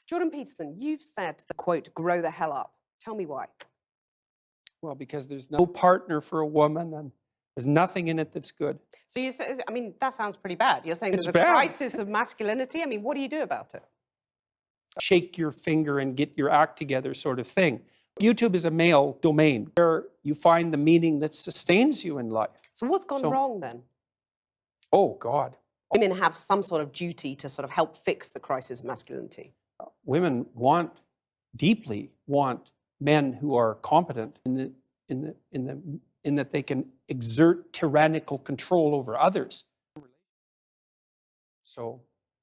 Jordan Peterson, you've said the quote, grow the hell up. Tell me why. Well, because there's no partner for a woman and there's nothing in it that's good. So you say, I mean, that sounds pretty bad. You're saying It's there's a bad. crisis of masculinity? I mean, what do you do about it? Shake your finger and get your act together sort of thing. YouTube is a male domain where you find the meaning that sustains you in life. So what's gone wrong then? Oh, God. Women have some sort of duty to sort of help fix the crisis of masculinity. Women deeply want men who are competent in that they can exert tyrannical control over others. So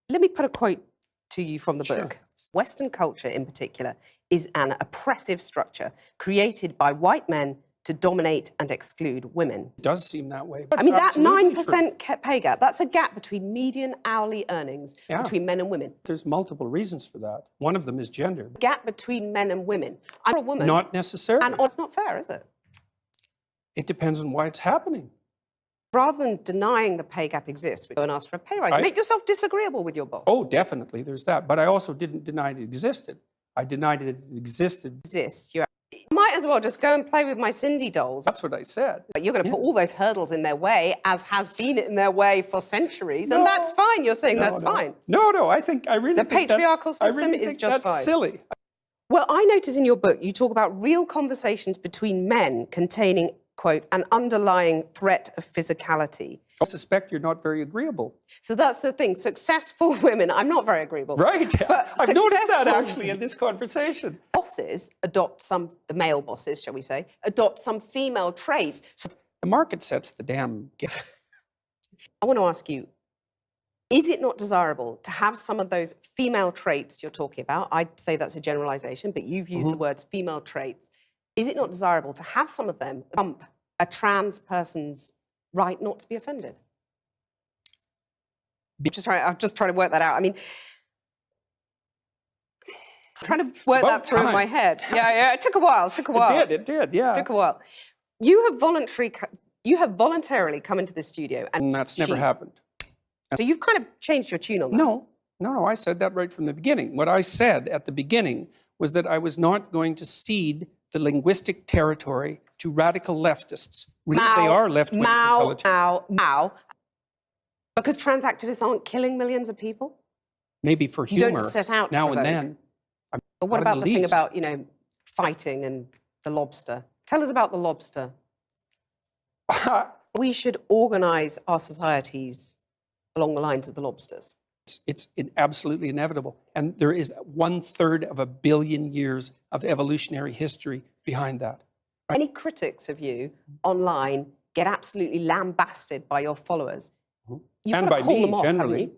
let me put a quote to you from the Sure. book. Western culture in particular is an oppressive structure created by white men to dominate and exclude women. it does seem that way. I mean, that Absolutely true. 9% pay gap, that's a gap between median hourly earnings Yeah. between men and women. There's multiple reasons for that. One of them is gender. Gap between men and women. I'm a woman. Not necessarily. And it's not fair, is it? It depends on why it's happening. Rather than denying the pay gap exists, we go and ask for a pay rise. Make yourself disagreeable with your boss. Oh, definitely, there's that. But I also didn't deny it existed. I denied it existed. You might as well just go and play with my Cindy dolls. That's what I said. But you're going to put all those hurdles in their way, as has been in their way for centuries, and No. that's fine. You're saying that's fine. No, I really The think patriarchal I system really is think just that's fine. silly. Well, I notice in your book you talk about real conversations between men containing, quote, an underlying threat of physicality. I suspect you're not very agreeable. So that's the thing. Successful women, I'm not very agreeable. Right. But I've noticed that successful actually in this conversation. bosses adopt the male bosses, shall we say, adopt some female traits. So The market sets the damn game. I want to ask you, is it not desirable to have some of those female traits you're talking about? I'd say that's a generalization, but you've used the words female traits. Is it not desirable to have some of them trump a trans person's right not to be offended? I'm just trying to work that out. I mean, I'm trying to work that through in my head. Yeah, it took a while. It did, yeah. It took a while. You have voluntarily come into the studio And that's never happened. So you've kind of changed your tune on that. No, I said that right from the beginning. What I said at the beginning was that I was not going to cede the linguistic territory to radical leftists. Really, they are left-wing intelligent. Because trans activists aren't killing millions of people? Maybe for You humor, don't set out to now provoke. and then. But what Not in about the the thing least. about, fighting and the lobster? Tell us about the lobster. We should organise our societies along the lines of the lobsters. It's absolutely inevitable. And there is 1/3 of a billion years of evolutionary history behind that. Any critics of you online get absolutely lambasted by your followers. You've And got to by call me, them off, haven't generally. you?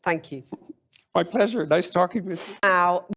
Thank you. My pleasure. Nice talking with you. Now,